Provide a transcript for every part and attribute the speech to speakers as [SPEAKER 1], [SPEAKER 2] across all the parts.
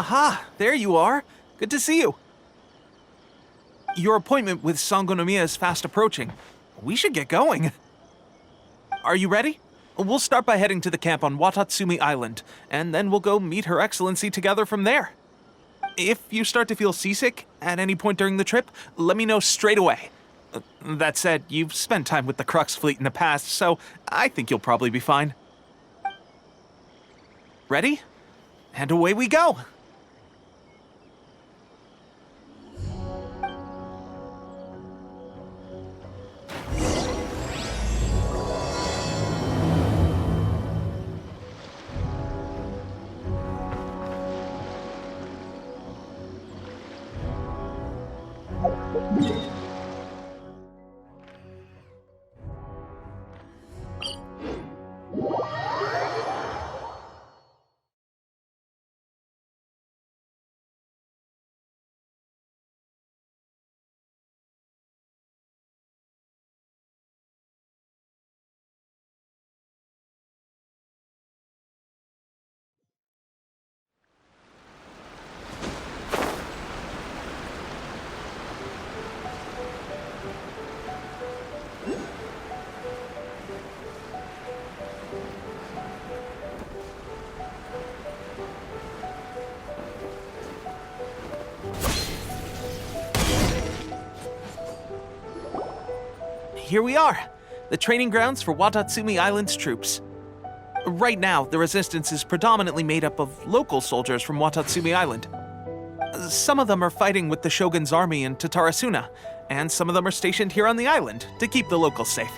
[SPEAKER 1] Aha, there you are. Good to see you. Your appointment with Sangonomiya is fast approaching. We should get going. Are you ready? We'll start by heading to the camp on Watatsumi Island, and then we'll go meet Her Excellency together from there. If you start to feel seasick at any point during the trip, let me know straight away. That said, you've spent time with the Crux fleet in the past, so I think you'll probably be fine. Ready? And away we go! Here we are, the training grounds for Watatsumi Island's troops. Right now, the resistance is predominantly made up of local soldiers from Watatsumi Island. Some of them are fighting with the Shogun's army in Tatarasuna, and some of them are stationed here on the island to keep the locals safe.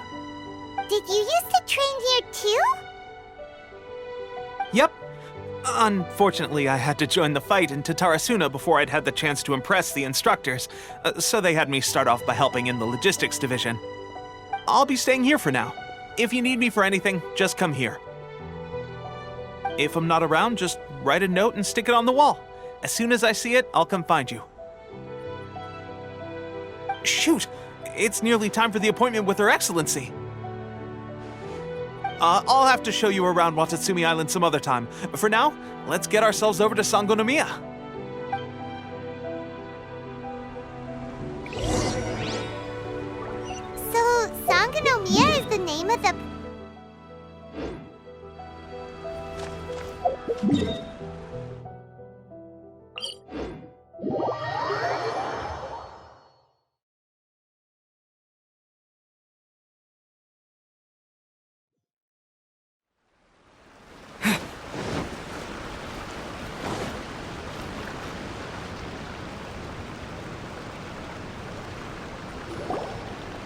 [SPEAKER 2] Did you used to train here too?
[SPEAKER 1] Yep. Unfortunately, I had to join the fight in Tatarasuna before I'd had the chance to impress the instructors, so they had me start off by helping in the logistics division. I'll be staying here for now. If you need me for anything, just come here. If I'm not around, just write a note and stick it on the wall. As soon as I see it, I'll come find you. Shoot! It's nearly time for the appointment with Her Excellency. I'll have to show you around Watatsumi Island some other time. For now, let's get ourselves over to Sangonomiya.
[SPEAKER 2] So, Sangonomiya is the name of the...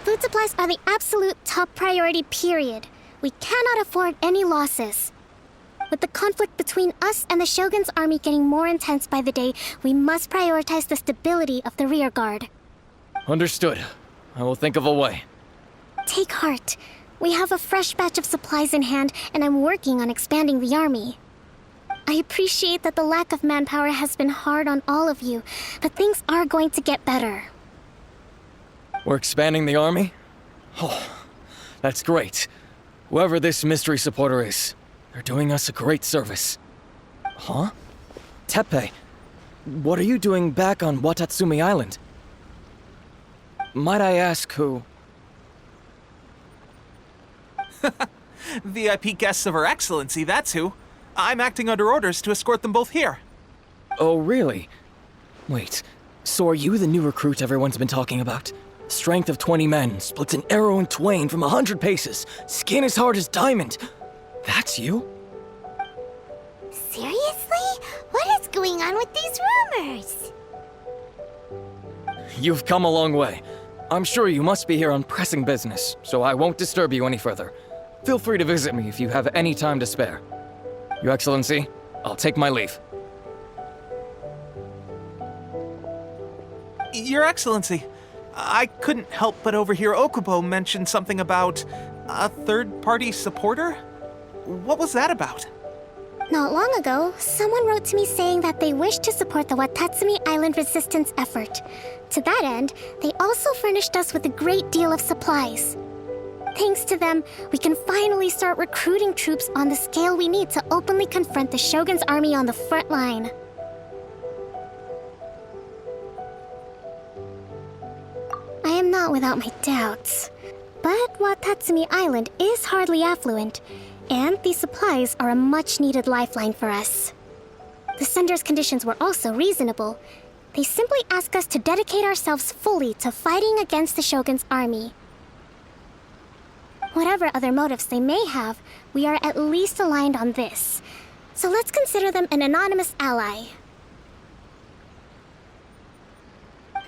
[SPEAKER 3] Food supplies are the absolute top priority, period. We cannot afford any losses. With the conflict between us and the Shogun's army getting more intense by the day, we must prioritize the stability of the rear guard.
[SPEAKER 4] Understood. I will think of a way.
[SPEAKER 3] Take heart. We have a fresh batch of supplies in hand, and I'm working on expanding the army. I appreciate that the lack of manpower has been hard on all of you, but things are going to get better.
[SPEAKER 4] We're expanding the army? Oh, that's great. Whoever this mystery supporter is, they're doing us a great service. Huh? Teppei, what are you doing back on Watatsumi Island? Might I ask who?
[SPEAKER 1] VIP guests of Her Excellency, that's who. I'm acting under orders to escort them both here.
[SPEAKER 4] Oh, really? Wait, so are you the new recruit everyone's been talking about? Strength of 20 men, splits an arrow in twain from 100 paces, skin as hard as diamond. That's you?
[SPEAKER 2] Seriously? What is going on with these rumors?
[SPEAKER 4] You've come a long way. I'm sure you must be here on pressing business, so I won't disturb you any further. Feel free to visit me if you have any time to spare. Your Excellency, I'll take my leave.
[SPEAKER 1] Your Excellency, I couldn't help but overhear Okubo mention something about a third-party supporter? What was that about?
[SPEAKER 3] Not long ago, someone wrote to me saying that they wish to support the Watatsumi Island resistance effort. To that end, they also furnished us with a great deal of supplies. Thanks to them, we can finally start recruiting troops on the scale we need to openly confront the Shogun's army on the front line. I'm not without my doubts. But Watatsumi Island is hardly affluent, and these supplies are a much-needed lifeline for us. The sender's conditions were also reasonable. They simply ask us to dedicate ourselves fully to fighting against the Shogun's army. Whatever other motives they may have, we are at least aligned on this. So let's consider them an anonymous ally.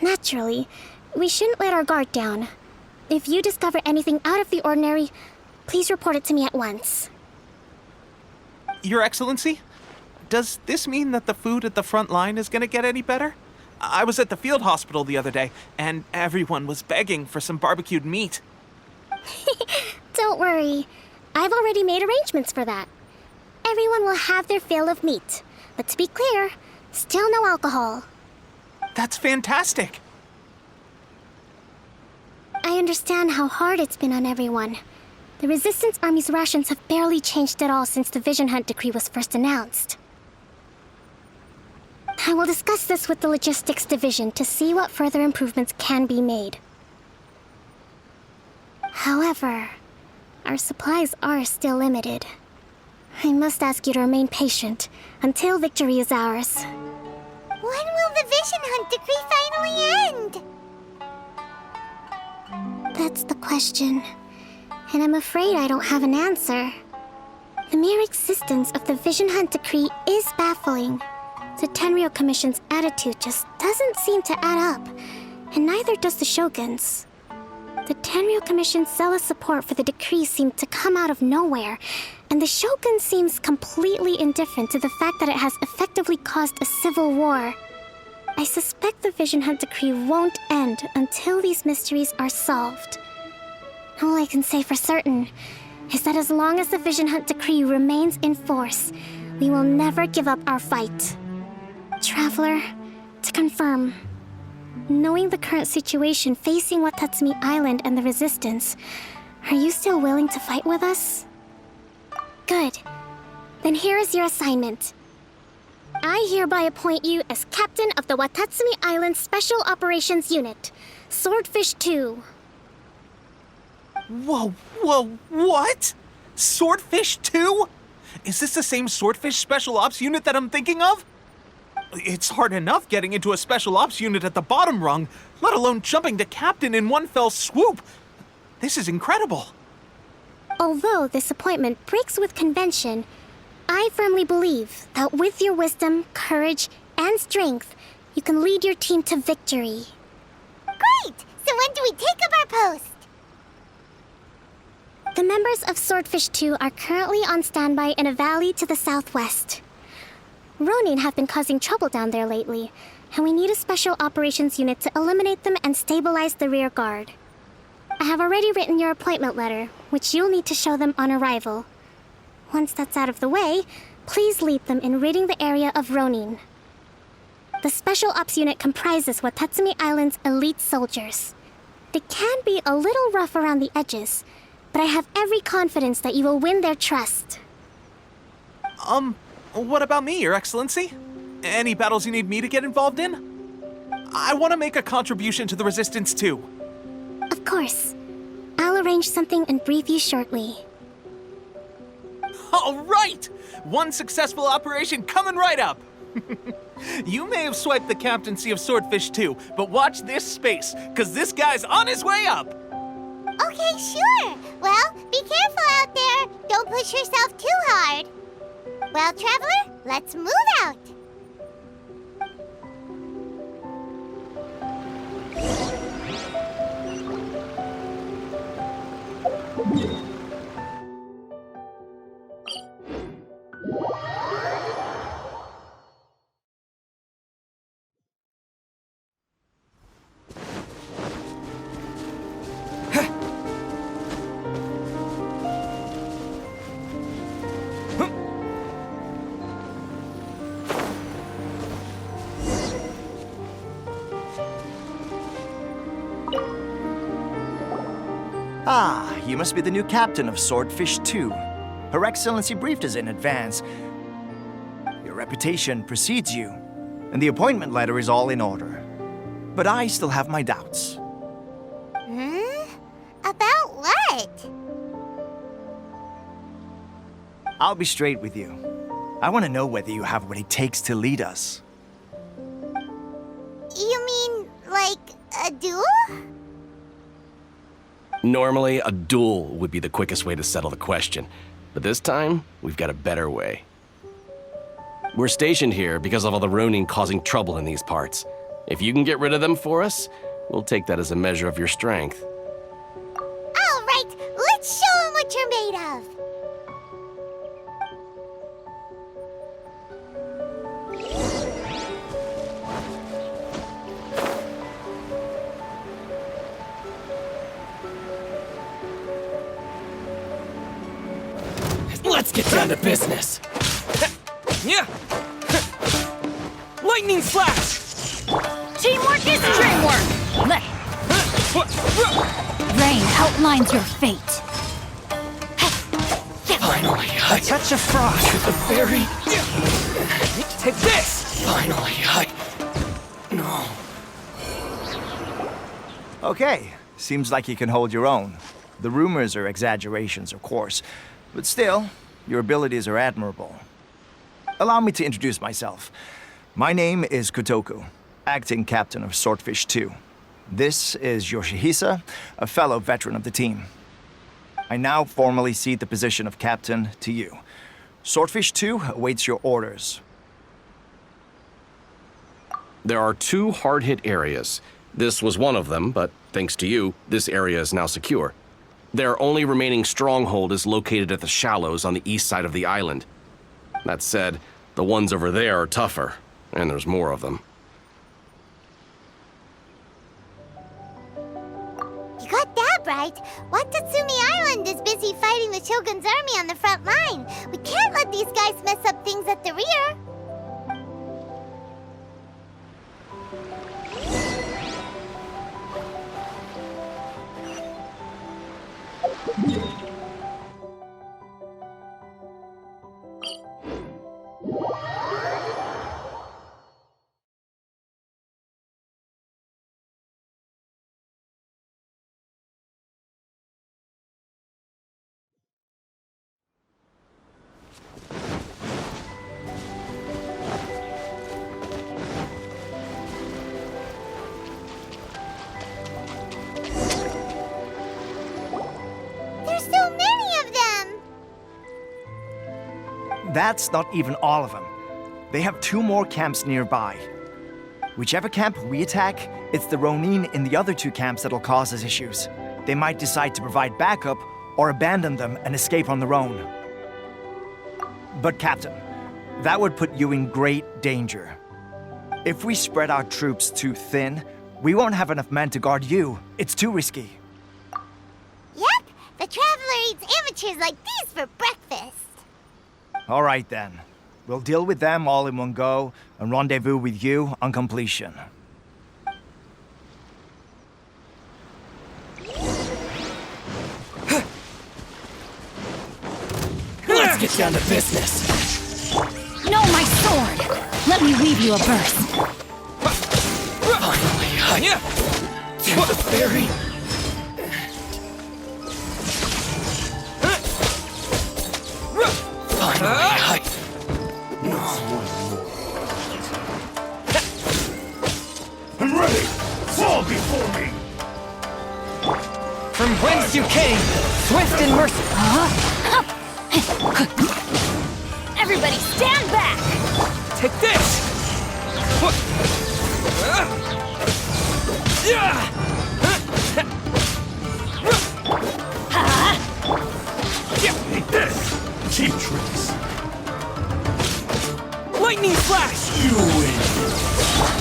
[SPEAKER 3] Naturally, we shouldn't let our guard down. If you discover anything out of the ordinary, please report it to me at once.
[SPEAKER 1] Your Excellency, does this mean that the food at the front line is gonna get any better? I was at the field hospital the other day, and everyone was begging for some barbecued meat.
[SPEAKER 3] Don't worry. I've already made arrangements for that. Everyone will have their fill of meat. But to be clear, still no alcohol.
[SPEAKER 1] That's fantastic.
[SPEAKER 3] I understand how hard it's been on everyone. The Resistance Army's rations have barely changed at all since the Vision Hunt decree was first announced. I will discuss this with the Logistics Division to see what further improvements can be made. However, our supplies are still limited. I must ask you to remain patient until victory is ours.
[SPEAKER 2] When will the Vision Hunt decree finally end?
[SPEAKER 3] That's the question, and I'm afraid I don't have an answer. The mere existence of the Vision Hunt decree is baffling. The Tenryou Commission's attitude just doesn't seem to add up, and neither does the Shogun's. The Tenryou Commission's zealous support for the decree seemed to come out of nowhere, and the Shogun seems completely indifferent to the fact that it has effectively caused a civil war. I suspect the Vision Hunt decree won't end until these mysteries are solved. All I can say for certain is that as long as the Vision Hunt decree remains in force, we will never give up our fight. Traveler, to confirm, knowing the current situation facing Watatsumi Island and the Resistance, are you still willing to fight with us? Good. Then here is your assignment. I hereby appoint you as captain of the Watatsumi Island Special Operations Unit, Swordfish 2.
[SPEAKER 1] Whoa, what? Swordfish 2? Is this the same Swordfish Special Ops unit that I'm thinking of? It's hard enough getting into a Special Ops unit at the bottom rung, let alone jumping to captain in one fell swoop. This is incredible.
[SPEAKER 3] Although this appointment breaks with convention, I firmly believe that with your wisdom, courage, and strength, you can lead your team to victory.
[SPEAKER 2] Great! So when do we take up our post?
[SPEAKER 3] The members of Swordfish 2 are currently on standby in a valley to the southwest. Ronin have been causing trouble down there lately, and we need a special operations unit to eliminate them and stabilize the rear guard. I have already written your appointment letter, which you'll need to show them on arrival. Once that's out of the way, please lead them in ridding the area of Ronin. The Special Ops unit comprises Watatsumi Island's elite soldiers. They can be a little rough around the edges, but I have every confidence that you will win their trust.
[SPEAKER 1] What about me, Your Excellency? Any battles you need me to get involved in? I want to make a contribution to the Resistance too.
[SPEAKER 3] Of course. I'll arrange something and brief you shortly.
[SPEAKER 1] All right! One successful operation coming right up! You may have swiped the captaincy of Swordfish 2, but watch this space, because this guy's on his way up!
[SPEAKER 2] Okay, sure. Well, be careful out there. Don't push yourself too hard. Well, Traveler, let's move out.
[SPEAKER 5] Ah, you must be the new captain of Swordfish 2. Her Excellency briefed us in advance. Your reputation precedes you, and the appointment letter is all in order. But I still have my doubts. I'll be straight with you. I want to know whether you have what it takes to lead us.
[SPEAKER 2] You mean, like, a duel?
[SPEAKER 6] Normally, a duel would be the quickest way to settle the question. But this time, we've got a better way. We're stationed here because of all the Ronin causing trouble in these parts. If you can get rid of them for us, we'll take that as a measure of your strength.
[SPEAKER 2] All right, let's show 'em what you're made of.
[SPEAKER 4] Let's get down to business.
[SPEAKER 1] Yeah! Lightning flash!
[SPEAKER 7] Teamwork is dreamwork! Rain outlines your fate.
[SPEAKER 4] Finally,
[SPEAKER 1] A touch of frost!
[SPEAKER 4] the fairy.
[SPEAKER 1] Take this!
[SPEAKER 4] Finally, No.
[SPEAKER 5] Okay, seems like you can hold your own. The rumors are exaggerations, of course, but still, your abilities are admirable. Allow me to introduce myself. My name is Kotoku, acting captain of Swordfish 2. This is Yoshihisa, a fellow veteran of the team. I now formally cede the position of captain to you. Swordfish 2 awaits your orders.
[SPEAKER 6] There are 2 hard-hit areas. This was one of them, but thanks to you, this area is now secure. Their only remaining stronghold is located at the shallows on the east side of the island. That said, the ones over there are tougher, and there's more of them.
[SPEAKER 2] You got that right. Watatsumi Island is busy fighting the Shogun's army on the front line. We can't let these guys mess up things at the rear. There's so many of them!
[SPEAKER 5] That's not even all of them. They have 2 more camps nearby. Whichever camp we attack, it's the Ronin in the other 2 camps that'll cause us issues. They might decide to provide backup or abandon them and escape on their own. But Captain, that would put you in great danger. If we spread our troops too thin, we won't have enough men to guard you. It's too risky.
[SPEAKER 2] Yep, the Traveler eats amateurs like these for breakfast.
[SPEAKER 5] All right then. We'll deal with them all in one go and rendezvous with you on completion.
[SPEAKER 4] Let's get down to business.
[SPEAKER 7] No, my sword! Let me weave you a verse.
[SPEAKER 4] Finally, to the fairy. Finally,
[SPEAKER 8] I'm ready! Fall before me!
[SPEAKER 1] From whence you came, swift and merciful.
[SPEAKER 7] Everybody stand back!
[SPEAKER 1] Take this!
[SPEAKER 8] Take this! Cheap tricks!
[SPEAKER 1] Lightning flash!
[SPEAKER 8] You win!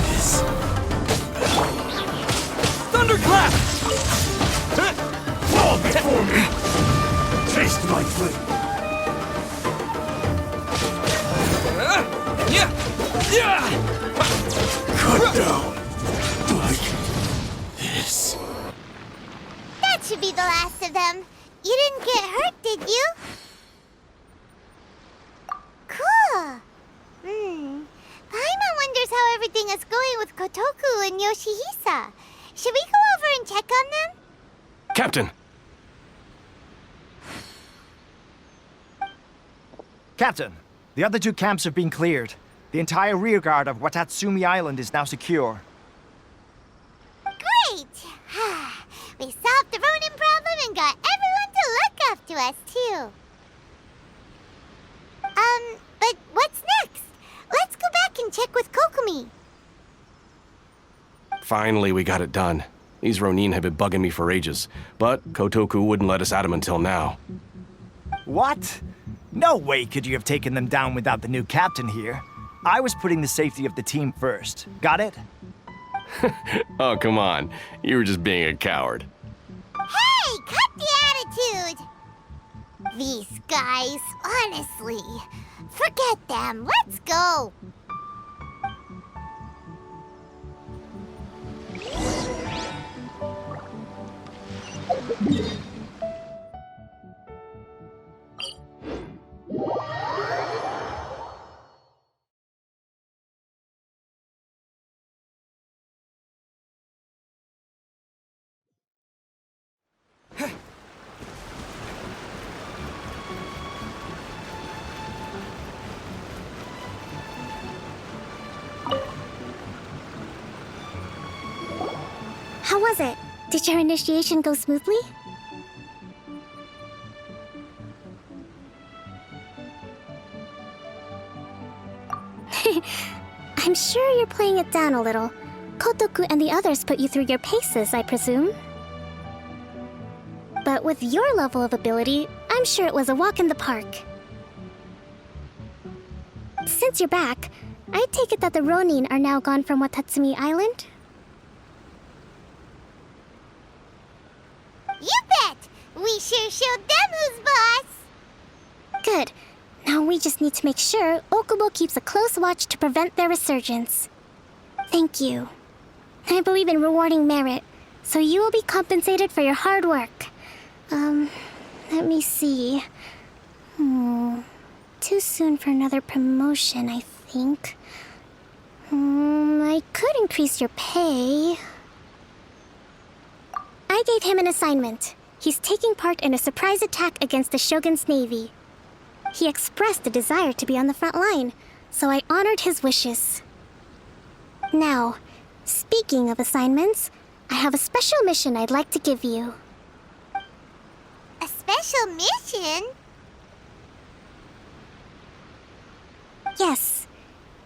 [SPEAKER 8] This.
[SPEAKER 1] Thunderclap!
[SPEAKER 8] Fall before me! Taste my flame! Cut down! Like this.
[SPEAKER 2] That should be the last of them. You didn't get hurt, did you? Cool. Paimon wonders how everything is going with Kotoku and Yoshihisa. Should we go over and check on them?
[SPEAKER 6] Captain!
[SPEAKER 5] Captain, the other two camps have been cleared. The entire rearguard of Watatsumi Island is now secure.
[SPEAKER 2] Great! We solved the Ronin problem and got everyone to look up to us, too. But what's next? Let's go back and check with Kokumi.
[SPEAKER 6] Finally, we got it done. These Ronin have been bugging me for ages, but Kotoku wouldn't let us at them until now.
[SPEAKER 5] What? No way could you have taken them down without the new captain here. I was putting the safety of the team first. Got it?
[SPEAKER 6] Oh, come on. You were just being a coward.
[SPEAKER 2] Hey, cut the attitude! These guys, honestly. Forget them. Let's go.
[SPEAKER 3] How was it? Did your initiation go smoothly? I'm sure you're playing it down a little. Kotoku and the others put you through your paces, I presume. But with your level of ability, I'm sure it was a walk in the park. Since you're back, I take it that the Ronin are now gone from Watatsumi Island?
[SPEAKER 2] You bet! We sure showed them who's boss!
[SPEAKER 3] Good. Now we just need to make sure Okubo keeps a close watch to prevent their resurgence. Thank you. I believe in rewarding merit, so you will be compensated for your hard work. Let me see. Too soon for another promotion, I think. I could increase your pay. I gave him an assignment. He's taking part in a surprise attack against the Shogun's navy. He expressed a desire to be on the front line, so I honored his wishes. Now, speaking of assignments, I have a special mission I'd like to give you.
[SPEAKER 2] A special mission?
[SPEAKER 3] Yes.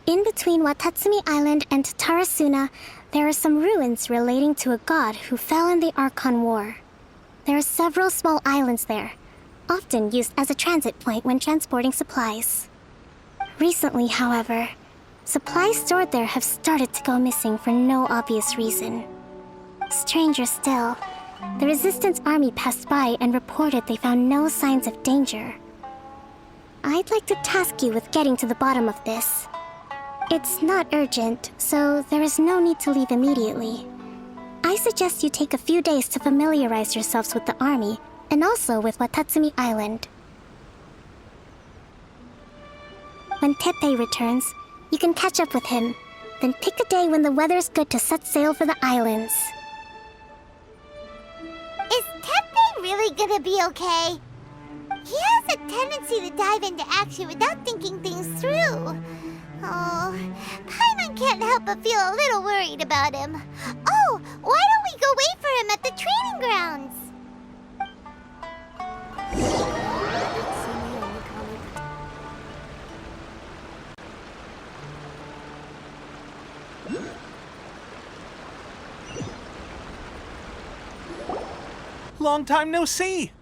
[SPEAKER 3] In between Watatsumi Island and Tarasuna, there are some ruins relating to a god who fell in the Archon War. There are several small islands there, often used as a transit point when transporting supplies. Recently, however, supplies stored there have started to go missing for no obvious reason. Stranger still, the Resistance army passed by and reported they found no signs of danger. I'd like to task you with getting to the bottom of this. It's not urgent, so there is no need to leave immediately. I suggest you take a few days to familiarize yourselves with the army, and also with Watatsumi Island. When Teppei returns, you can catch up with him, then pick a day when the weather's good to set sail for the islands.
[SPEAKER 2] Is Teppei really gonna be okay? He has a tendency to dive into action without thinking things through. Oh, Paimon can't help but feel a little worried about him. Oh, why don't we go wait for him at the training grounds?
[SPEAKER 1] Long time no see.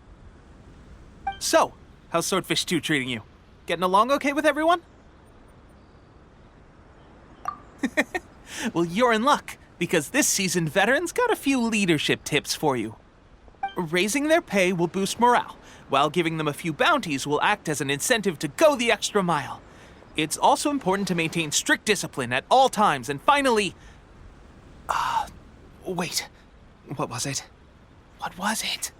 [SPEAKER 1] So, how's Swordfish 2 treating you? Getting along okay with everyone? Well, you're in luck, because this seasoned veteran's got a few leadership tips for you. Raising their pay will boost morale, while giving them a few bounties will act as an incentive to go the extra mile. It's also important to maintain strict discipline at all times, and finally... wait. What was it? What was it?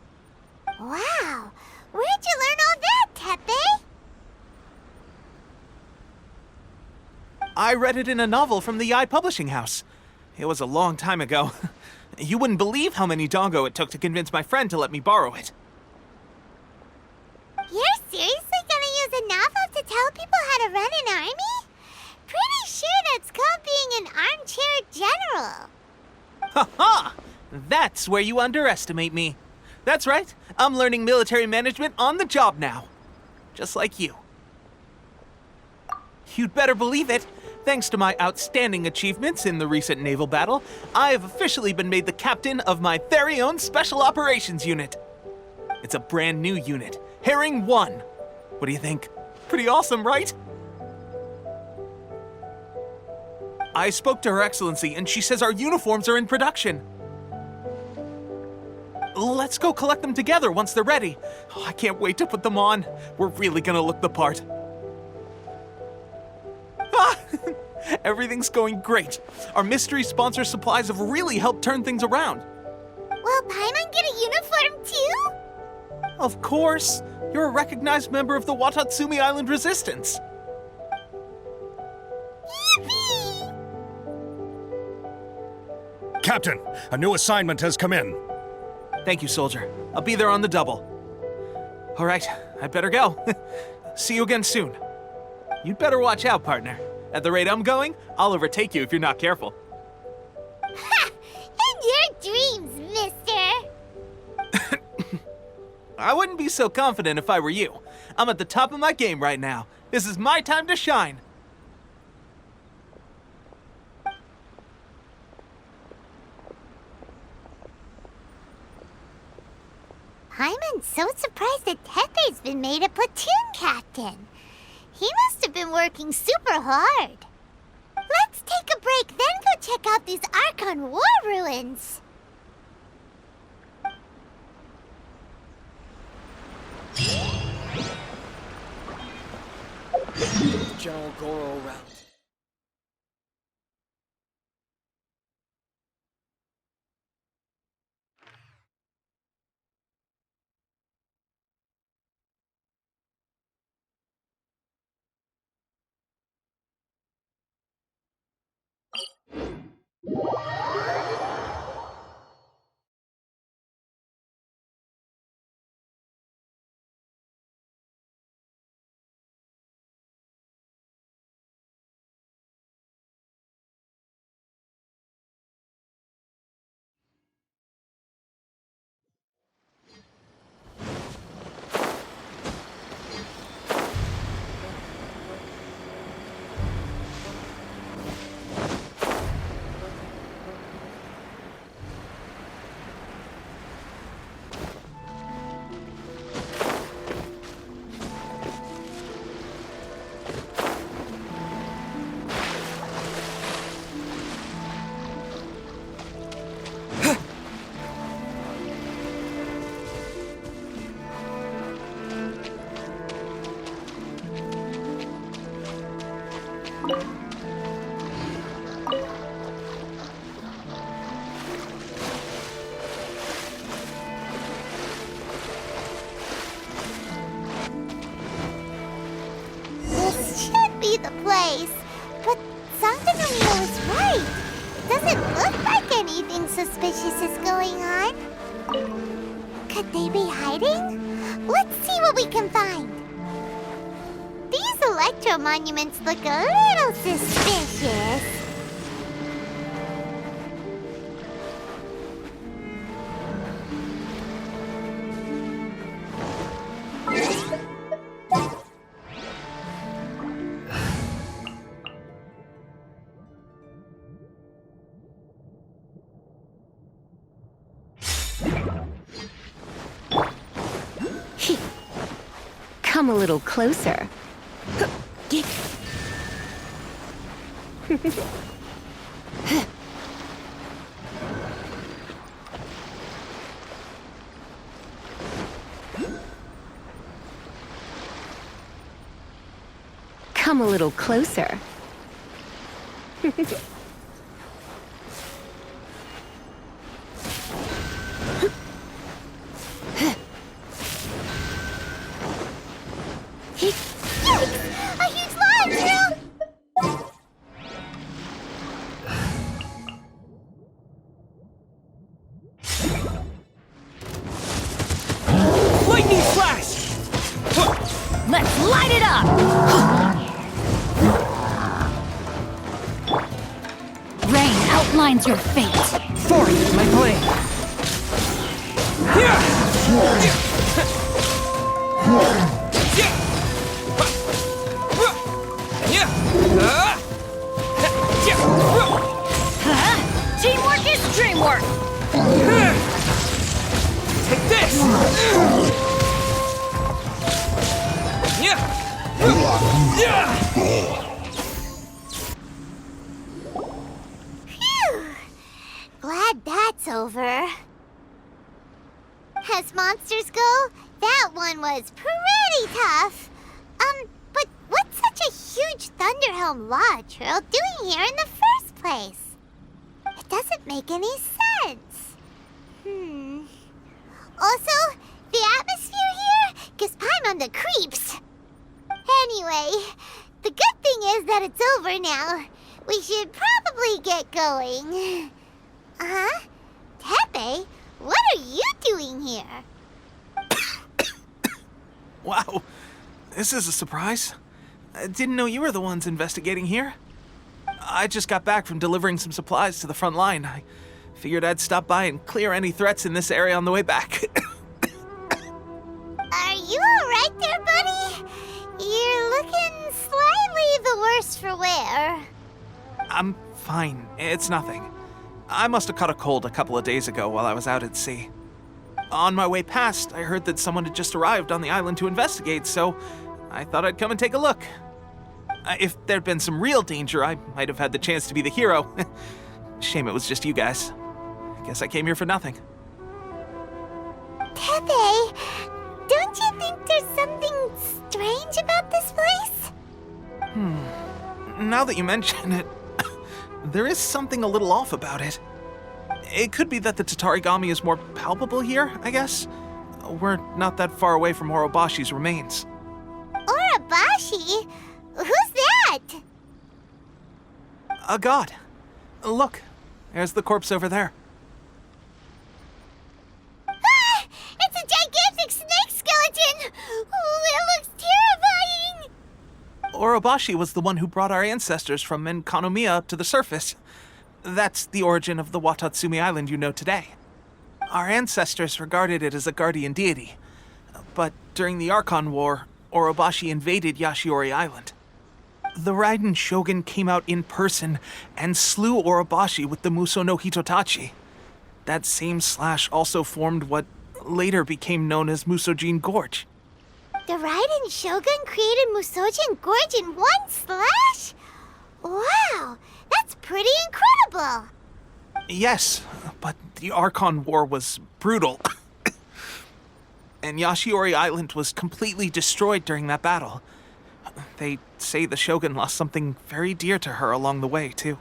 [SPEAKER 2] Wow, where'd you learn all that, Teppei?
[SPEAKER 1] I read it in a novel from the Yai Publishing House. It was a long time ago. You wouldn't believe how many dongo it took to convince my friend to let me borrow it.
[SPEAKER 2] You're seriously gonna use a novel to tell to run an army? Pretty sure that's called being an armchair general.
[SPEAKER 1] Ha ha! That's where you underestimate me. That's right, I'm learning military management on the job now. Just like you. You'd better believe it. Thanks to my outstanding achievements in the recent naval battle, I have officially been made the captain of my very own Special Operations Unit. It's a brand new unit, Herring 1. What do you think? Pretty awesome, right? I spoke to Her Excellency, and she says our uniforms are in production. Let's go collect them together once they're ready. Oh, I can't wait to put them on. We're really gonna look the part. Ah! Everything's going great. Our mystery sponsor supplies have really helped turn things around.
[SPEAKER 2] Will Paimon get a uniform too?
[SPEAKER 1] Of course. You're a recognized member of the Watatsumi Island Resistance.
[SPEAKER 2] Yippee!
[SPEAKER 8] Captain, a new assignment has come in.
[SPEAKER 1] Thank you, soldier. I'll be there on the double. All right, I better go. See you again soon. You'd better watch out, partner. At the rate I'm going, I'll overtake you if you're not careful.
[SPEAKER 2] Ha! In your dreams, mister!
[SPEAKER 1] I wouldn't be so confident if I were you. I'm at the top of my game right now. This is my time to shine.
[SPEAKER 2] Paimon's so surprised that Tepe's been made a platoon captain. He must have been working super hard. Let's take a break, then go check out these Archon War ruins.
[SPEAKER 4] General Goro route.
[SPEAKER 2] This should be the place. But Sangonomiya was right. Doesn't look like anything suspicious is going on. Could they be hiding? Let's see what we can find. These electro monuments look a little suspicious.
[SPEAKER 7] Come a little closer. Come a little closer.
[SPEAKER 2] Yikes! A huge lodge!
[SPEAKER 1] Lightning flash!
[SPEAKER 7] Let's light it up! outlines your fate.
[SPEAKER 1] Forth, my blade!
[SPEAKER 7] Huh? Teamwork is dreamwork.
[SPEAKER 1] Take this!
[SPEAKER 2] Phew! Glad that's over. As monsters go, that one was pretty tough. But what's such a huge Thunderhelm Lodge Earl doing here in the first place? It doesn't make any sense. Also, the atmosphere here gives Paimon the creeps. Anyway, the good thing is that it's over now. We should probably get going. Huh? Tepe, what are you doing here?
[SPEAKER 1] Wow, this is a surprise. I didn't know you were the ones investigating here. I just got back from delivering some supplies to the front line. I figured I'd stop by and clear any threats in this area on the way back.
[SPEAKER 2] Are you alright there, buddy? You're looking slightly the worse for wear.
[SPEAKER 1] I'm fine. It's nothing. I must have caught a cold a couple of days ago while I was out at sea. On my way past, I heard that someone had just arrived on the island to investigate, so I thought I'd come and take a look. If there'd been some real danger, I might have had the chance to be the hero. Shame it was just you guys. Guess I came here for nothing.
[SPEAKER 2] Tepe, don't you think there's something strange about this place?
[SPEAKER 1] Now that you mention it, there is something a little off about it. It could be that the Tatarigami is more palpable here, I guess. We're not that far away from Orobashi's remains.
[SPEAKER 2] Orobashi? Who's that?
[SPEAKER 1] A god. Look, there's the corpse over there.
[SPEAKER 2] Ah! It's a gigantic snake skeleton! Oh, it looks terrifying!
[SPEAKER 1] Orobashi was the one who brought our ancestors from Menkanomiya up to the surface. That's the origin of the Watatsumi Island you know today. Our ancestors regarded it as a guardian deity. But during the Archon War, Orobashi invaded Yashiori Island. The Raiden Shogun came out in person and slew Orobashi with the Muso no Hitotachi. That same slash also formed what later became known as Musojin Gorge.
[SPEAKER 2] The Raiden Shogun created Musojin Gorge in one slash? Wow, that's pretty incredible!
[SPEAKER 1] Yes, but the Archon War was brutal. And Yashiori Island was completely destroyed during that battle. They say the Shogun lost something very dear to her along the way, too.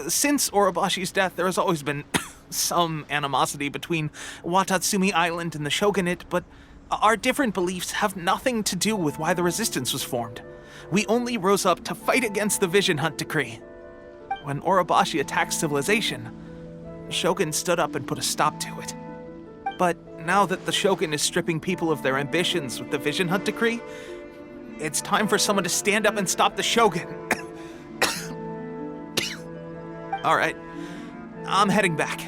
[SPEAKER 1] Since Orobashi's death, there has always been some animosity between Watatsumi Island and the Shogunate, but our different beliefs have nothing to do with why the resistance was formed. We only rose up to fight against the Vision Hunt Decree. When Orobashi attacked civilization, the Shogun stood up and put a stop to it. But now that the Shogun is stripping people of their ambitions with the Vision Hunt Decree, it's time for someone to stand up and stop the Shogun. All right, I'm heading back.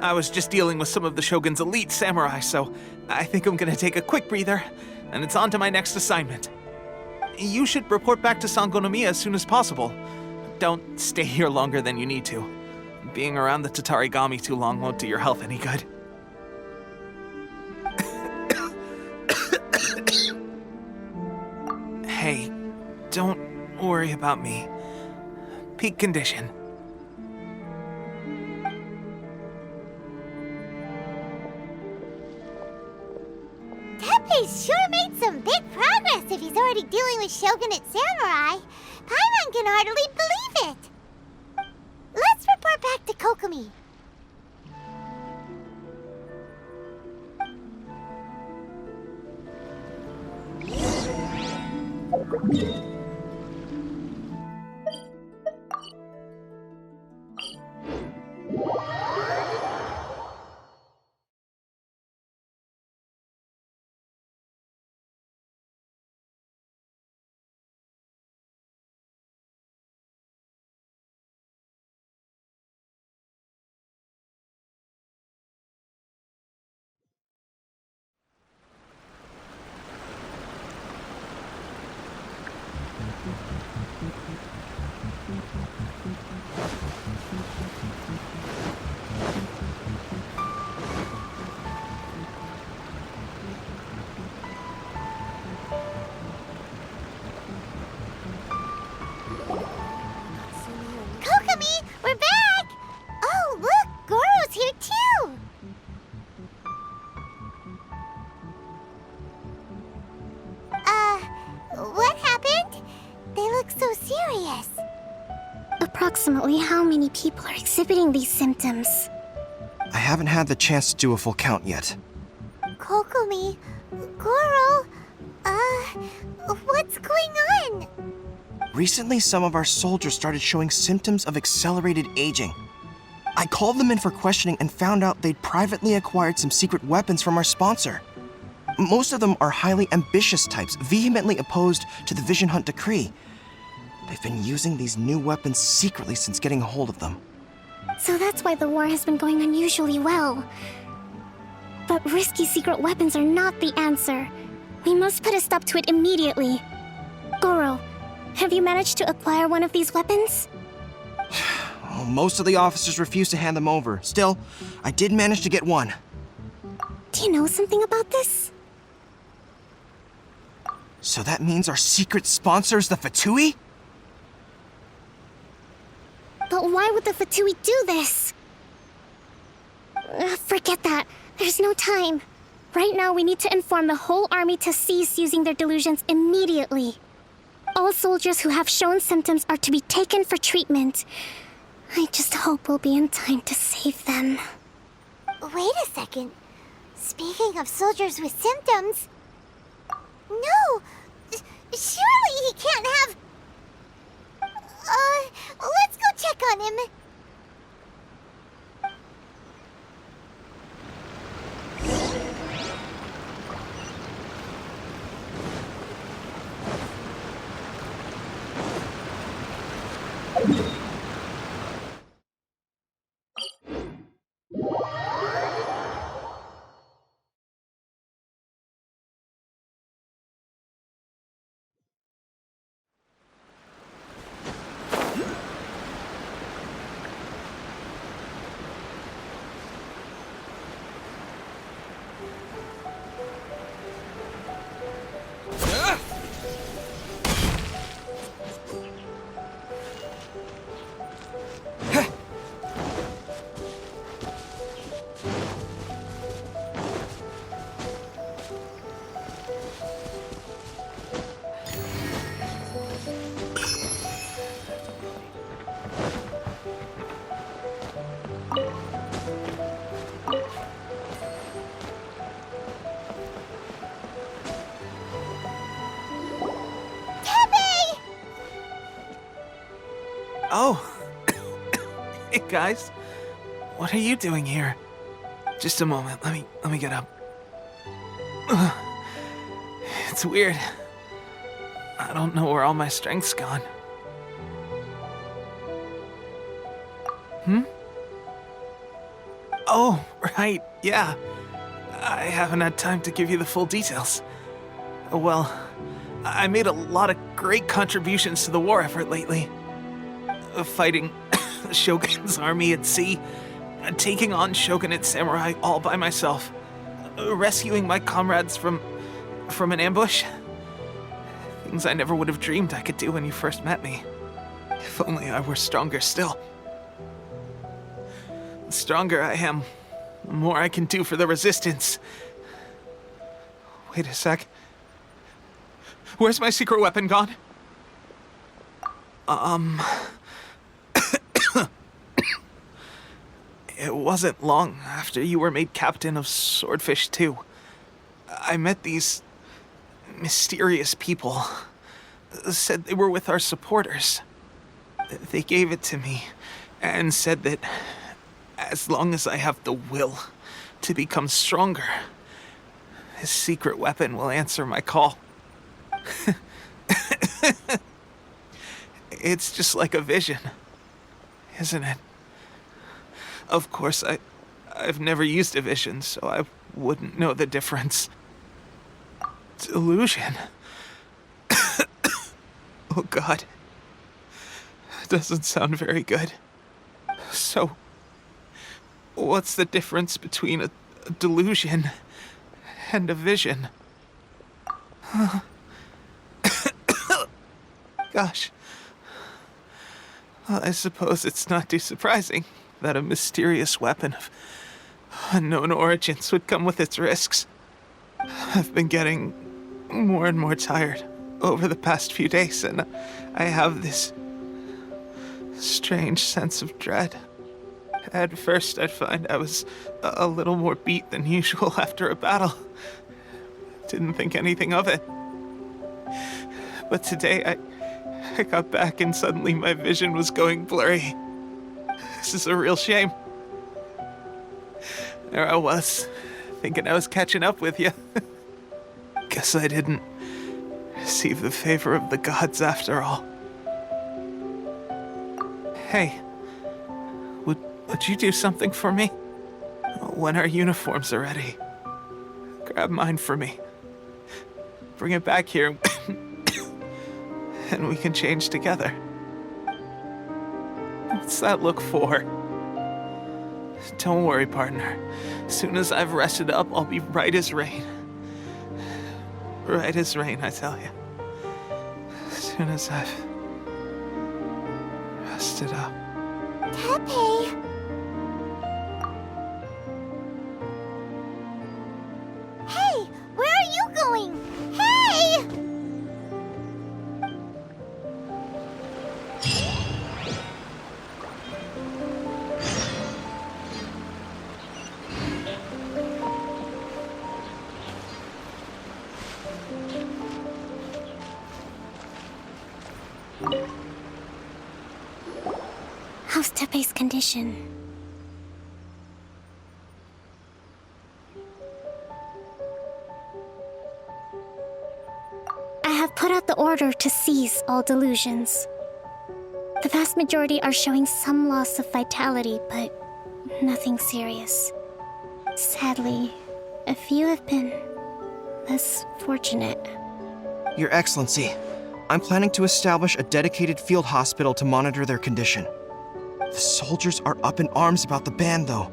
[SPEAKER 1] I was just dealing with some of the Shogun's elite samurai, so I think I'm gonna take a quick breather, and it's on to my next assignment. You should report back to Sangonomiya as soon as possible. Don't stay here longer than you need to. Being around the Tatarigami too long won't do your health any good. Hey, don't worry about me. Peak condition.
[SPEAKER 2] Tepe's sure made some big progress if he's already dealing with Shogunate samurai. Paimon can hardly believe it. Let's report back to Kokomi. mysterious.
[SPEAKER 3] Approximately how many people are exhibiting these symptoms?
[SPEAKER 9] I haven't had the chance to do a full count yet.
[SPEAKER 2] Kokomi, Goro, what's going on?
[SPEAKER 9] Recently, some of our soldiers started showing symptoms of accelerated aging. I called them in for questioning and found out they'd privately acquired some secret weapons from our sponsor. Most of them are highly ambitious types, vehemently opposed to the Vision Hunt decree. They've been using these new weapons secretly since getting a hold of them.
[SPEAKER 3] So that's why the war has been going unusually well. But risky secret weapons are not the answer. We must put a stop to it immediately. Goro, have you managed to acquire one of these weapons?
[SPEAKER 9] Well, most of the officers refuse to hand them over. Still, I did manage to get one.
[SPEAKER 3] Do you know something about this?
[SPEAKER 9] So that means our secret sponsor is the Fatui?
[SPEAKER 3] But why would the Fatui do this? Forget that. There's no time. Right now, we need to inform the whole army to cease using their delusions immediately. All soldiers who have shown symptoms are to be taken for treatment. I just hope we'll be in time to save them.
[SPEAKER 2] Wait a second. Speaking of soldiers with symptoms... No! Surely he can't have... let's go check on him.
[SPEAKER 1] Oh. Hey, guys. What are you doing here? Just a moment. Let me get up. It's weird. I don't know where all my strength's gone. Oh, right. Yeah. I haven't had time to give you the full details. Well, I made a lot of great contributions to the war effort lately. Fighting the Shogun's army at sea, taking on Shogunate samurai all by myself, rescuing my comrades from an ambush. Things I never would have dreamed I could do when you first met me. If only I were stronger still. The stronger I am, the more I can do for the Resistance. Wait a sec. Where's my secret weapon gone? It wasn't long after you were made captain of Swordfish 2. I met these mysterious people. Said they were with our supporters. They gave it to me and said that as long as I have the will to become stronger, his secret weapon will answer my call. It's just like a vision, isn't it? Of course, I've never used a vision, so I wouldn't know the difference. Delusion. Oh God. Doesn't sound very good. So, what's the difference between a delusion and a vision? Gosh. Well, I suppose it's not too surprising that a mysterious weapon of unknown origins would come with its risks. I've been getting more and more tired. over the past few days, and I have this strange sense of dread. At first, I'd find I was a little more beat than usual after a battle. Didn't think anything of it. But today, I got back and suddenly my vision was going blurry. This is a real shame. There I was, thinking I was catching up with you. Guess I didn't receive the favor of the gods after all. Hey, would you do something for me? When our uniforms are ready, grab mine for me. Bring it back here, and we can change together. What's that look for? Don't worry, partner. As soon as I've rested up, I'll be right as rain. Right as rain, I tell you. As soon as I've rested up.
[SPEAKER 2] Tepe! Hey, where are you going? Hey!
[SPEAKER 3] How's Tepe's condition? I have put out the order to seize all delusions. The vast majority are showing some loss of vitality, but nothing serious. Sadly, a few have been less fortunate.
[SPEAKER 9] Your Excellency, I'm planning to establish a dedicated field hospital to monitor their condition. The soldiers are up in arms about the ban, though.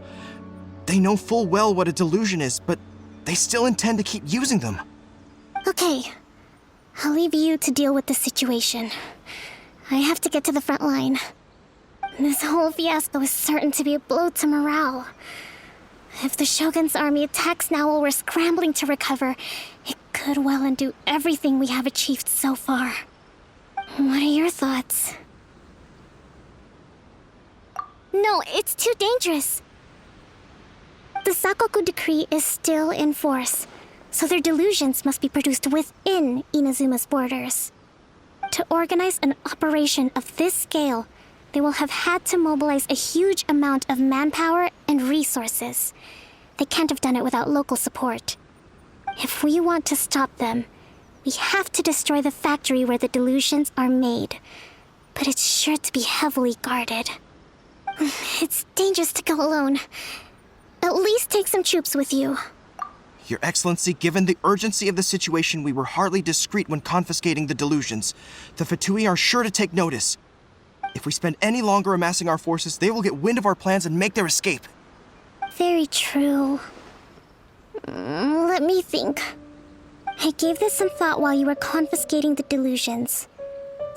[SPEAKER 9] They know full well what a delusion is, but they still intend to keep using them.
[SPEAKER 3] Okay, I'll leave you to deal with the situation. I have to get to the front line. This whole fiasco is certain to be a blow to morale. If the Shogun's army attacks now while we're scrambling to recover, it could well undo everything we have achieved so far. What are your thoughts? No, it's too dangerous. The Sakoku decree is still in force, so their delusions must be produced within Inazuma's borders. To organize an operation of this scale, they will have had to mobilize a huge amount of manpower and resources. They can't have done it without local support. If we want to stop them, we have to destroy the factory where the delusions are made. But it's sure to be heavily guarded. It's dangerous to go alone. At least take some troops with you.
[SPEAKER 9] Your Excellency, given the urgency of the situation, we were hardly discreet when confiscating the delusions. The Fatui are sure to take notice. If we spend any longer amassing our forces, they will get wind of our plans and make their escape.
[SPEAKER 3] Very true. Let me think. I gave this some thought while you were confiscating the delusions.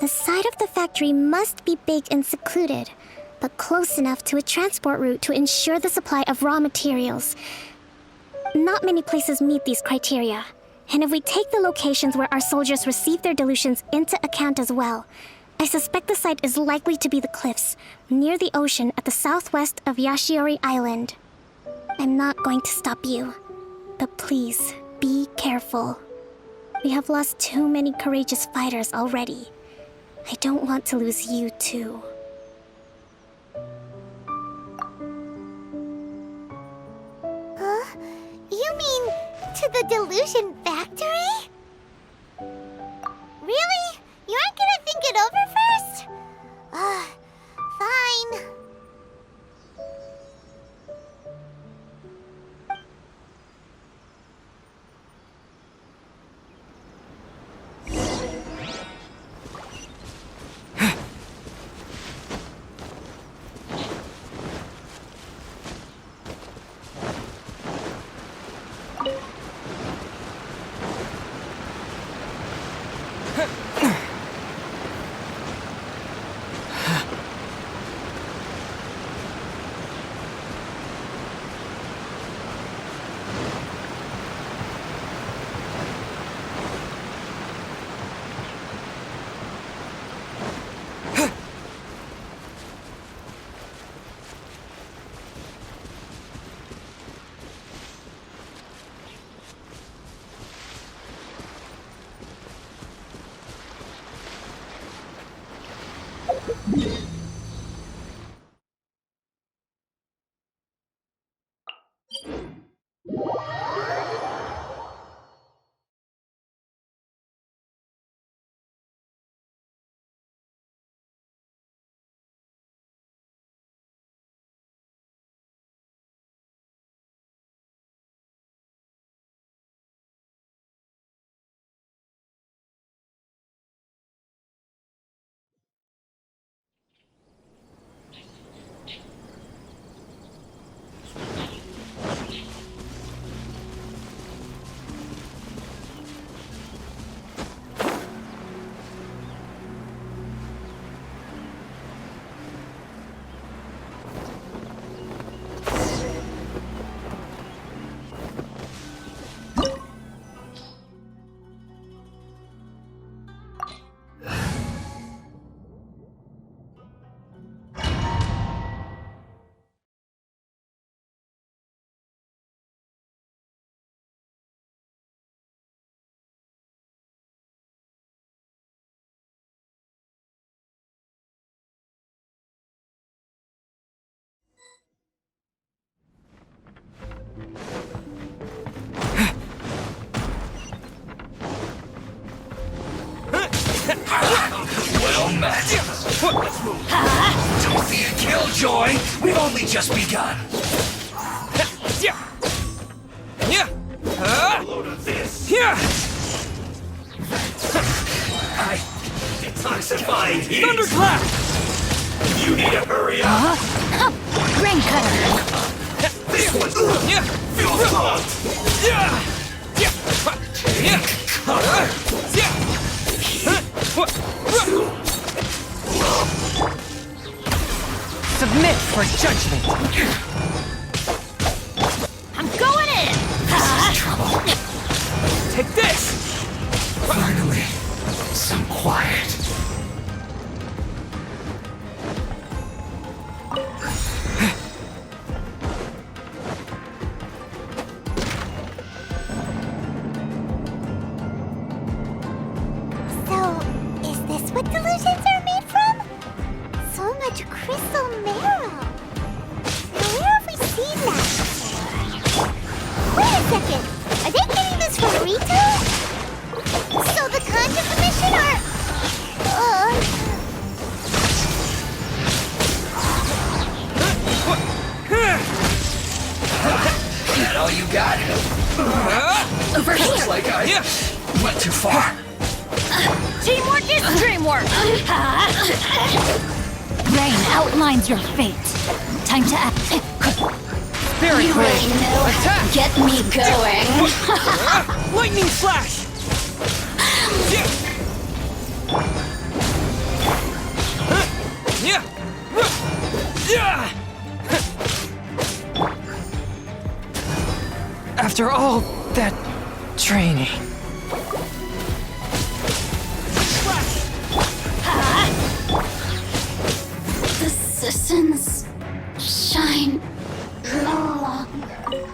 [SPEAKER 3] The side of the factory must be big and secluded, but close enough to a transport route to ensure the supply of raw materials. Not many places meet these criteria, and if we take the locations where our soldiers receive their delusions into account as well, I suspect the site is likely to be the cliffs, near the ocean at the southwest of Yashiori Island. I'm not going to stop you, but please, be careful. We have lost too many courageous fighters already. I don't want to lose you too.
[SPEAKER 2] Huh? You mean to the delusion factory? Really? You aren't gonna think it over first? Fine.
[SPEAKER 8] Don't be a killjoy! We've only just begun! A load of this! I detoxify heat!
[SPEAKER 4] Thunderclap!
[SPEAKER 8] You need to hurry up!
[SPEAKER 7] Rain cutter.
[SPEAKER 8] This one feels hot!
[SPEAKER 10] Submit for judgment.
[SPEAKER 7] I'm going in.
[SPEAKER 4] Take this!
[SPEAKER 8] Finally, some quiet.
[SPEAKER 2] So, is this what delusions are made from? So much crystal marrow. Now, where have we seen that before? Wait a second. Are they getting this from Rito? So the Contra Commission are...
[SPEAKER 8] That all you got?
[SPEAKER 7] Over
[SPEAKER 8] Looks
[SPEAKER 7] here.
[SPEAKER 8] like I went too far.
[SPEAKER 7] Teamwork is dreamwork. Rain outlines your fate. Time to act.
[SPEAKER 10] Spirit
[SPEAKER 7] You
[SPEAKER 10] Blade.
[SPEAKER 7] really know.
[SPEAKER 10] Attack!
[SPEAKER 7] Get me going.
[SPEAKER 4] Lightning Slash!
[SPEAKER 10] After all that training.
[SPEAKER 7] The citizens shine no longer.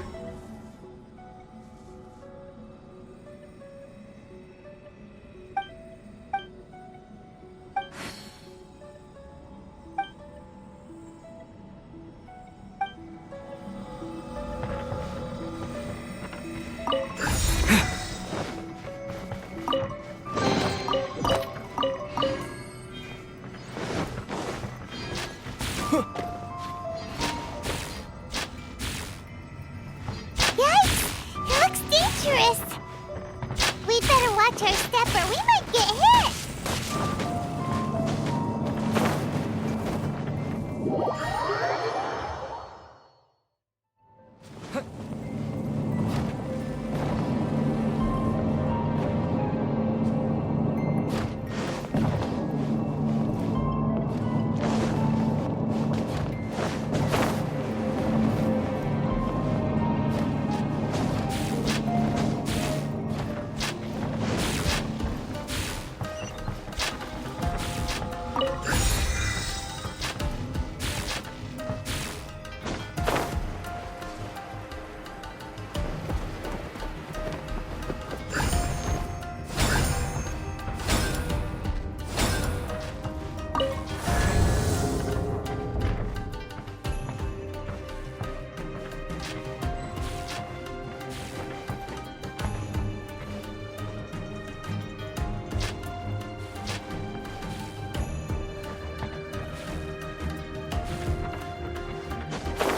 [SPEAKER 2] Yikes! It looks dangerous. We'd better watch our step or we might get hit.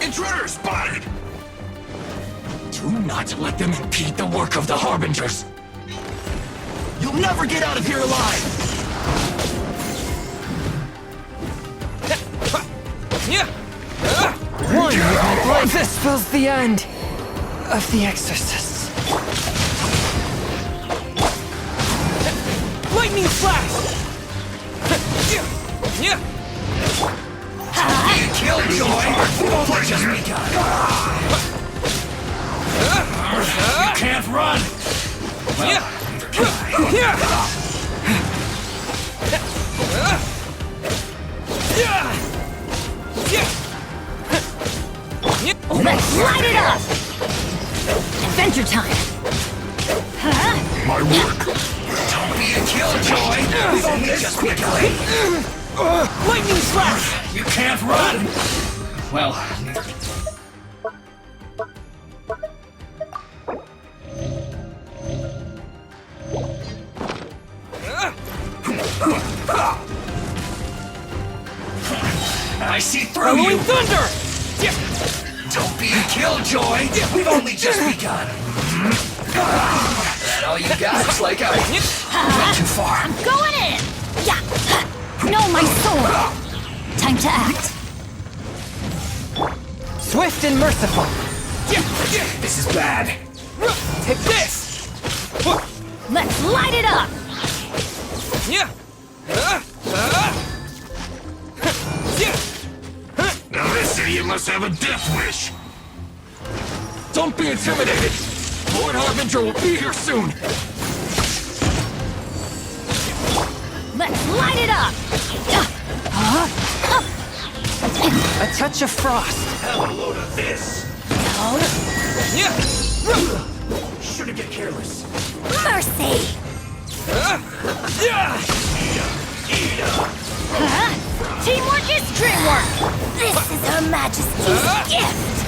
[SPEAKER 8] Intruder spotted! Do not let them impede the work of the Harbingers! You'll never get out of here alive!
[SPEAKER 10] One with my blade. This spells the end of the exorcists.
[SPEAKER 4] Lightning Slash!
[SPEAKER 8] Killjoy! We're just begun! You can't run! Well,
[SPEAKER 7] Let's light it up! Adventure time!
[SPEAKER 8] my work! Don't be a killjoy! We've only just begun!
[SPEAKER 4] Lightning Slash!
[SPEAKER 8] You can't run! Well, you!
[SPEAKER 4] Thunder!
[SPEAKER 8] Don't be a killjoy! We've only just begun! That all you got? Looks like I went too far.
[SPEAKER 7] I'm going in! Yeah! No, my sword! Time to act.
[SPEAKER 10] Swift and merciful.
[SPEAKER 8] This is bad.
[SPEAKER 4] Take this!
[SPEAKER 7] Let's light it up!
[SPEAKER 8] Now this idiot must have a death wish.
[SPEAKER 4] Don't be intimidated! Lord Harbinger will be here soon!
[SPEAKER 7] Let's light it up!
[SPEAKER 10] A touch of frost.
[SPEAKER 8] Have a load of this. Shouldn't get careless.
[SPEAKER 7] Mercy! Teamwork is dreamwork! This is Her Majesty's gift!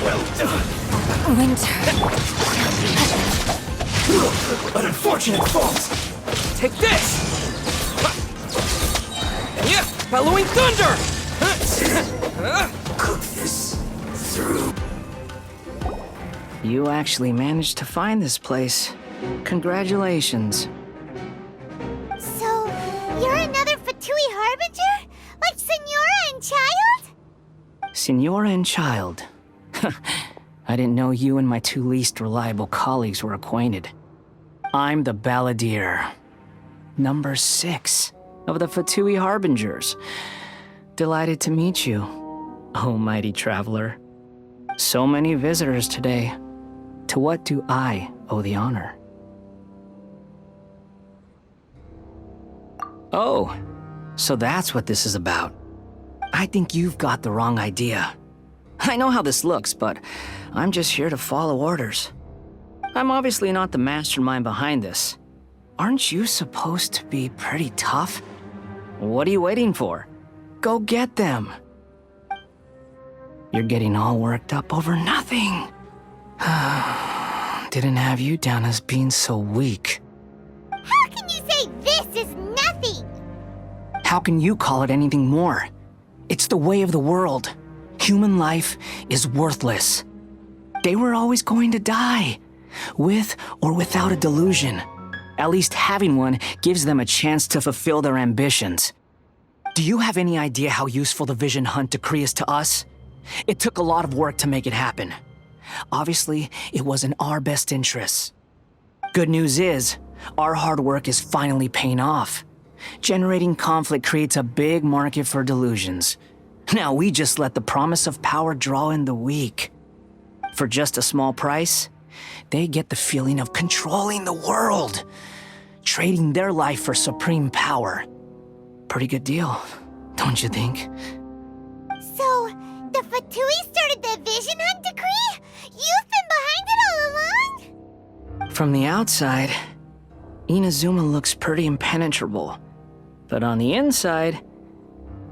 [SPEAKER 8] Well done.
[SPEAKER 7] Winter.
[SPEAKER 8] An unfortunate fault.
[SPEAKER 4] Take this! Bellowing Thunder!
[SPEAKER 8] Cook this through.
[SPEAKER 10] You actually managed to find this place. Congratulations.
[SPEAKER 2] So, you're another Fatui Harbinger? Like Senora and Child?
[SPEAKER 10] Senora and Child. I didn't know you and my two least reliable colleagues were acquainted. I'm the Balladeer. Number 6 of the Fatui Harbingers. Delighted to meet you, oh mighty traveler. So many visitors today. To what do I owe the honor? Oh, so that's what this is about. I think you've got the wrong idea. I know how this looks, but I'm just here to follow orders. I'm obviously not the mastermind behind this. Aren't you supposed to be pretty tough? What are you waiting for? Go get them. You're getting all worked up over nothing. Didn't have you down as being so weak.
[SPEAKER 2] How can you say this is nothing?
[SPEAKER 10] How can you call it anything more? It's the way of the world. Human life is worthless. They were always going to die, with or without a delusion. At least having one gives them a chance to fulfill their ambitions. Do you have any idea how useful the Vision Hunt decree is to us? It took a lot of work to make it happen. Obviously, it was in our best interests. Good news is, our hard work is finally paying off. Generating conflict creates a big market for delusions. Now we just let the promise of power draw in the weak. For just a small price, they get the feeling of controlling the world, trading their life for supreme power. Pretty good deal, don't you think?
[SPEAKER 2] So, the Fatui started the Vision Hunt decree? You've been behind it all along?
[SPEAKER 10] From the outside, Inazuma looks pretty impenetrable. But on the inside,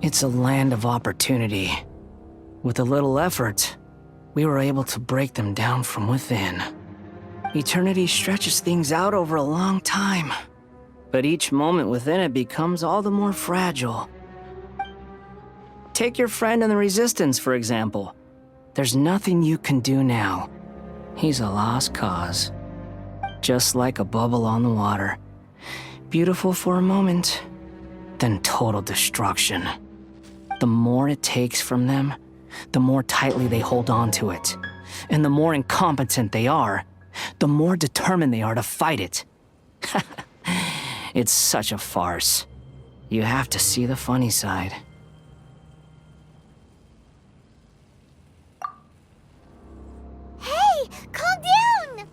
[SPEAKER 10] it's a land of opportunity. With a little effort, we were able to break them down from within. Eternity stretches things out over a long time, but each moment within it becomes all the more fragile. Take your friend in the Resistance, for example. There's nothing you can do now. He's a lost cause. Just like a bubble on the water. Beautiful for a moment, then total destruction. The more it takes from them, the more tightly they hold on to it. And the more incompetent they are, the more determined they are to fight it. It's such a farce. You have to see the funny side.
[SPEAKER 2] Hey, calm down!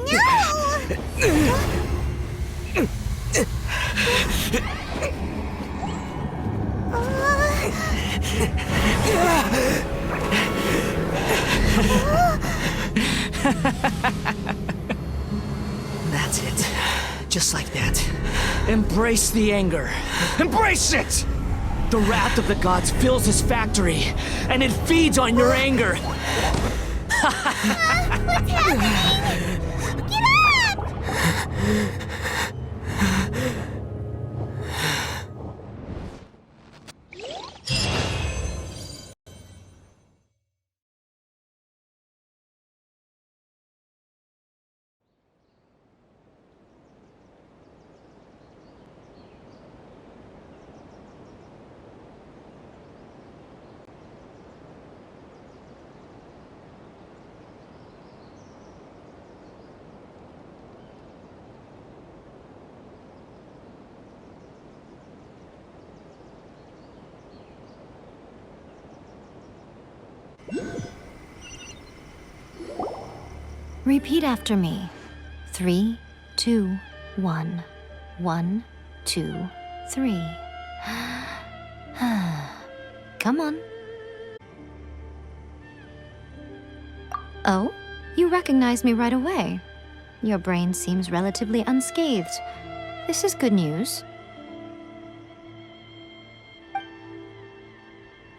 [SPEAKER 2] No!
[SPEAKER 10] That's it. Just like that. Embrace the anger. Embrace it! The wrath of the gods fills this factory, and it feeds on your anger.
[SPEAKER 2] What's happening? Get up!
[SPEAKER 7] Repeat after me. 3, 2, 1. 1, 2, 3. Come on. Oh, you recognize me right away. Your brain seems relatively unscathed. This is good news.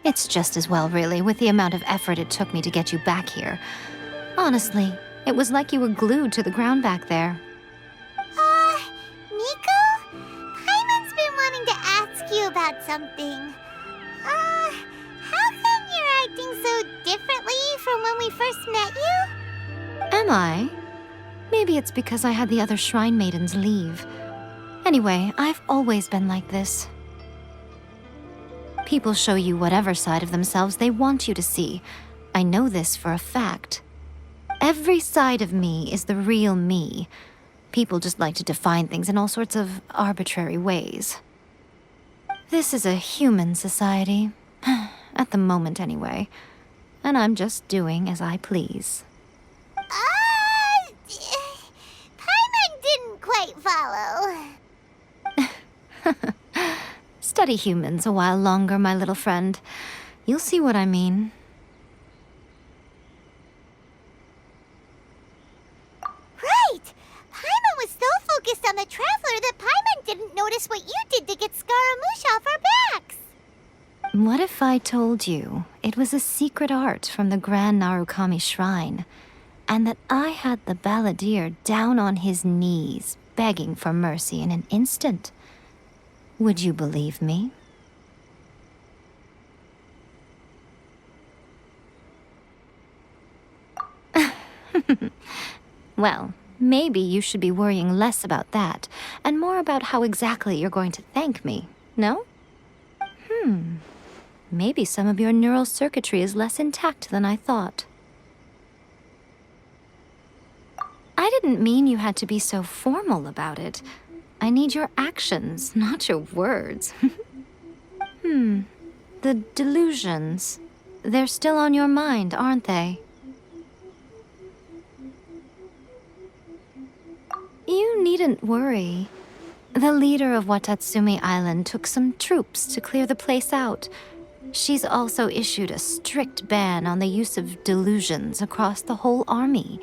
[SPEAKER 7] It's just as well, really, with the amount of effort it took me to get you back here. Honestly, it was like you were glued to the ground back there.
[SPEAKER 2] Nico? Paimon's been wanting to ask you about something. How come you're acting so differently from when we first met you?
[SPEAKER 7] Am I? Maybe it's because I had the other Shrine Maidens leave. Anyway, I've always been like this. People show you whatever side of themselves they want you to see. I know this for a fact. Every side of me is the real me. People just like to define things in all sorts of arbitrary ways. This is a human society. At the moment, anyway. And I'm just doing as I please.
[SPEAKER 2] Paimon didn't quite follow.
[SPEAKER 7] Study humans a while longer, my little friend. You'll see what I mean.
[SPEAKER 2] Right! Paimon was so focused on the Traveler that Paimon didn't notice what you did to get Scaramouche off our backs.
[SPEAKER 7] What if I told you it was a secret art from the Grand Narukami Shrine, and that I had the balladeer down on his knees, begging for mercy in an instant? Would you believe me? Well, maybe you should be worrying less about that, and more about how exactly you're going to thank me, no? Maybe some of your neural circuitry is less intact than I thought. I didn't mean you had to be so formal about it. I need your actions, not your words. The delusions. They're still on your mind, aren't they? You needn't worry. The leader of Watatsumi Island took some troops to clear the place out. She's also issued a strict ban on the use of delusions across the whole army.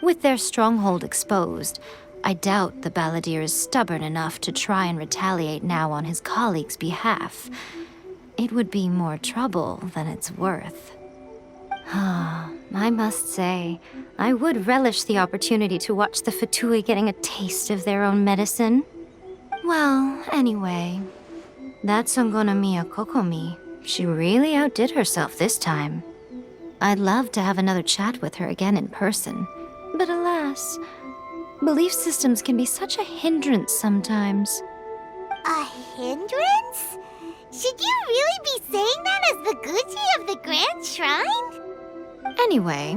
[SPEAKER 7] With their stronghold exposed, I doubt the balladeer is stubborn enough to try and retaliate now on his colleagues' behalf. It would be more trouble than it's worth. I must say, I would relish the opportunity to watch the Fatui getting a taste of their own medicine. Well, anyway, that Songonomiya Kokomi, she really outdid herself this time. I'd love to have another chat with her again in person, but alas, belief systems can be such a hindrance sometimes.
[SPEAKER 2] A hindrance? Should you really be saying that as the Gucci of the Grand Shrine?
[SPEAKER 7] Anyway,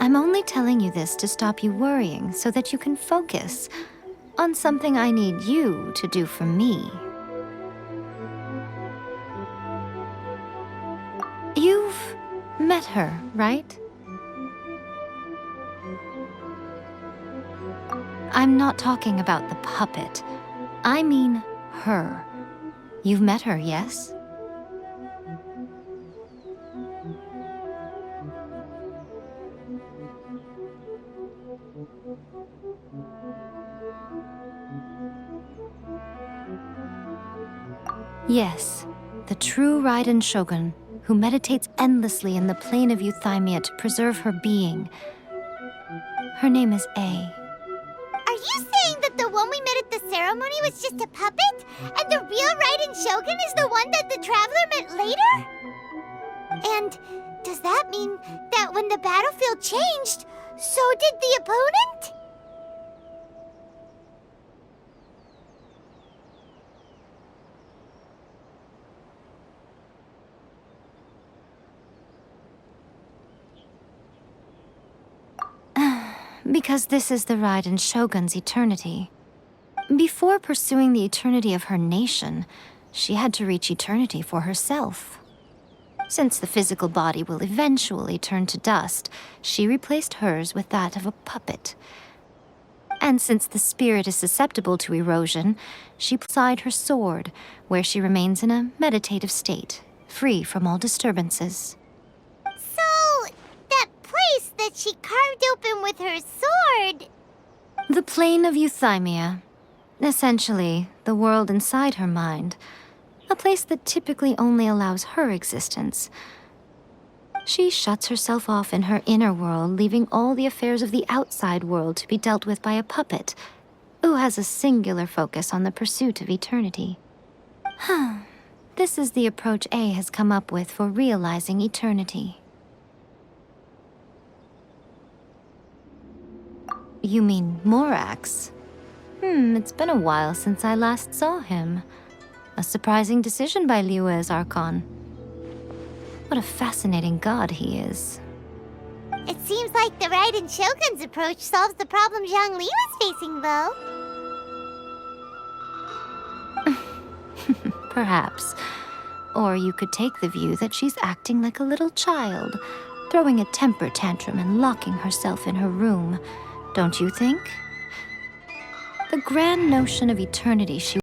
[SPEAKER 7] I'm only telling you this to stop you worrying so that you can focus on something I need you to do for me. You've met her, right? I'm not talking about the puppet. I mean her. You've met her, yes? Yes, the true Raiden Shogun, who meditates endlessly in the plane of Euthymia to preserve her being. Her name is A.
[SPEAKER 2] Are you saying that the one we met at the ceremony was just a puppet? And the real Raiden Shogun is the one that the Traveler met later? And does that mean that when the battlefield changed, so did the opponent?
[SPEAKER 7] Because this is the Raiden Shogun's eternity. Before pursuing the eternity of her nation, she had to reach eternity for herself. Since the physical body will eventually turn to dust, she replaced hers with that of a puppet. And since the spirit is susceptible to erosion, she put aside her sword, where she remains in a meditative state, free from all disturbances.
[SPEAKER 2] So, that place that she carved open with her sword...
[SPEAKER 7] The plane of euthymia. Essentially, the world inside her mind. A place that typically only allows her existence. She shuts herself off in her inner world, leaving all the affairs of the outside world to be dealt with by a puppet, who has a singular focus on the pursuit of eternity. This is the approach A has come up with for realizing eternity. You mean Morax? It's been a while since I last saw him. A surprising decision by Liyue's Archon. What a fascinating god he is.
[SPEAKER 2] It seems like the Raiden Shogun's approach solves the problem Zhongli was facing, though.
[SPEAKER 7] Perhaps. Or you could take the view that she's acting like a little child, throwing a temper tantrum and locking herself in her room. Don't you think? The grand notion of eternity she